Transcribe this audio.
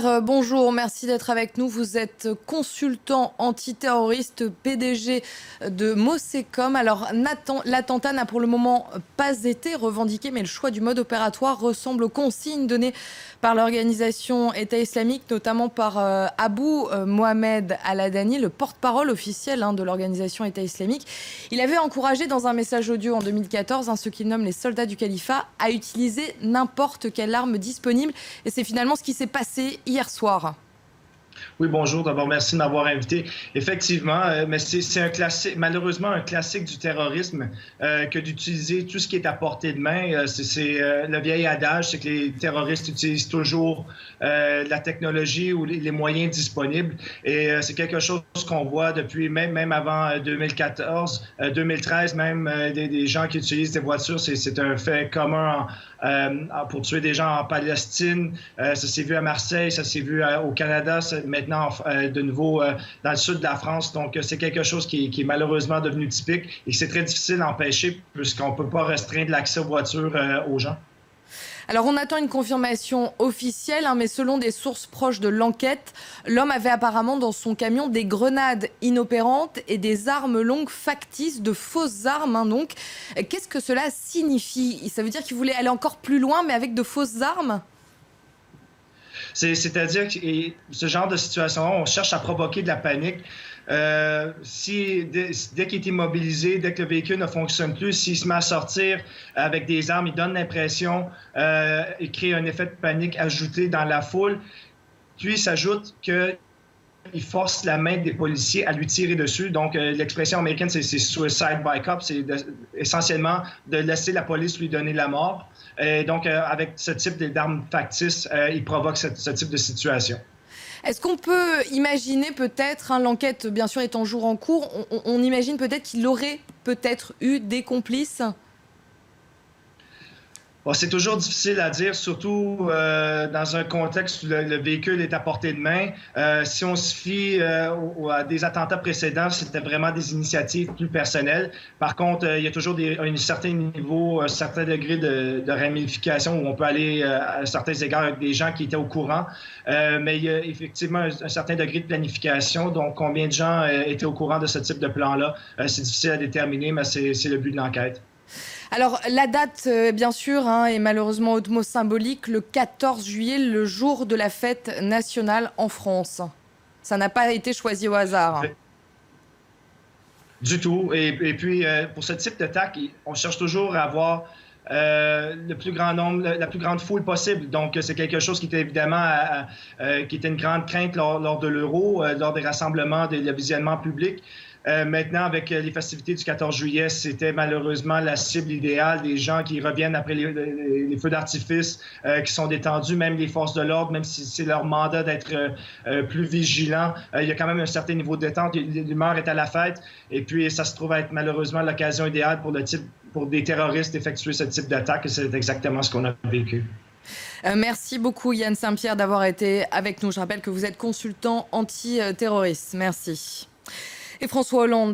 Bonjour, merci d'être avec nous. Vous êtes consultant antiterroriste, PDG de Mossecom. Alors, l'attentat n'a pour le moment pas été revendiqué, mais le choix du mode opératoire ressemble aux consignes données par l'organisation État islamique, notamment par Abou Mohamed Al-Adani, le porte-parole officiel de l'organisation État islamique. Il avait encouragé dans un message audio en 2014 ce qu'il nomme les soldats du califat à utiliser n'importe quelle arme disponible. Et c'est finalement ce qui s'est passé hier soir. Oui, bonjour. D'abord, merci de m'avoir invité. Effectivement, mais c'est un classique, malheureusement un classique du terrorisme que d'utiliser tout ce qui est à portée de main. C'est le vieil adage, c'est que les terroristes utilisent toujours la technologie ou les moyens disponibles. Et c'est quelque chose qu'on voit depuis même avant 2014, 2013, même des gens qui utilisent des voitures. C'est un fait commun pour tuer des gens en Palestine. Ça s'est vu à Marseille, ça s'est vu au Canada, maintenant de nouveau dans le sud de la France. Donc, c'est quelque chose qui est malheureusement devenu typique et c'est très difficile à empêcher puisqu'on ne peut pas restreindre l'accès aux voitures aux gens. Alors, on attend une confirmation officielle, mais selon des sources proches de l'enquête, l'homme avait apparemment dans son camion des grenades inopérantes et des armes longues factices, de fausses armes. Donc, qu'est-ce que cela signifie? Ça veut dire qu'il voulait aller encore plus loin, mais avec de fausses armes? C'est-à-dire que ce genre de situation, on cherche à provoquer de la panique. Dès qu'il est immobilisé, dès que le véhicule ne fonctionne plus, s'il se met à sortir avec des armes, il donne l'impression, il crée un effet de panique ajouté dans la foule. Puis, il s'ajoute que il force la main des policiers à lui tirer dessus. Donc, l'expression américaine, c'est suicide by cop. C'est essentiellement de laisser la police lui donner la mort. Et donc, avec ce type d'armes factices, il provoque ce type de situation. Est-ce qu'on peut imaginer peut-être, l'enquête bien sûr est en jour en cours, on imagine peut-être qu'il aurait peut-être eu des complices? Bon, c'est toujours difficile à dire, surtout dans un contexte où le véhicule est à portée de main. Si on se fie à des attentats précédents, c'était vraiment des initiatives plus personnelles. Par contre, il y a toujours un certain niveau, un certain degré de ramification où on peut aller à certains égards avec des gens qui étaient au courant. Mais il y a effectivement un certain degré de planification. Donc, combien de gens étaient au courant de ce type de plan-là? C'est difficile à déterminer, mais c'est le but de l'enquête. Alors, la date, bien sûr, est malheureusement hautement symbolique, le 14 juillet, le jour de la fête nationale en France. Ça n'a pas été choisi au hasard. Du tout. Et puis, pour ce type d'attaque, on cherche toujours à avoir le plus grand nombre, la plus grande foule possible. Donc, c'est quelque chose qui était évidemment qui était une grande crainte lors de l'Euro, lors des rassemblements, le visionnement public. Maintenant, avec les festivités du 14 juillet, c'était malheureusement la cible idéale des gens qui reviennent après les feux d'artifice, qui sont détendus, même les forces de l'ordre, même si c'est leur mandat d'être plus vigilants. Il y a quand même un certain niveau de détente. L'humeur est à la fête. Et puis, ça se trouve être malheureusement l'occasion idéale pour des terroristes d'effectuer ce type d'attaque. Et c'est exactement ce qu'on a vécu. Merci beaucoup, Yann Saint-Pierre, d'avoir été avec nous. Je rappelle que vous êtes consultant anti-terroriste. Merci. Et François Hollande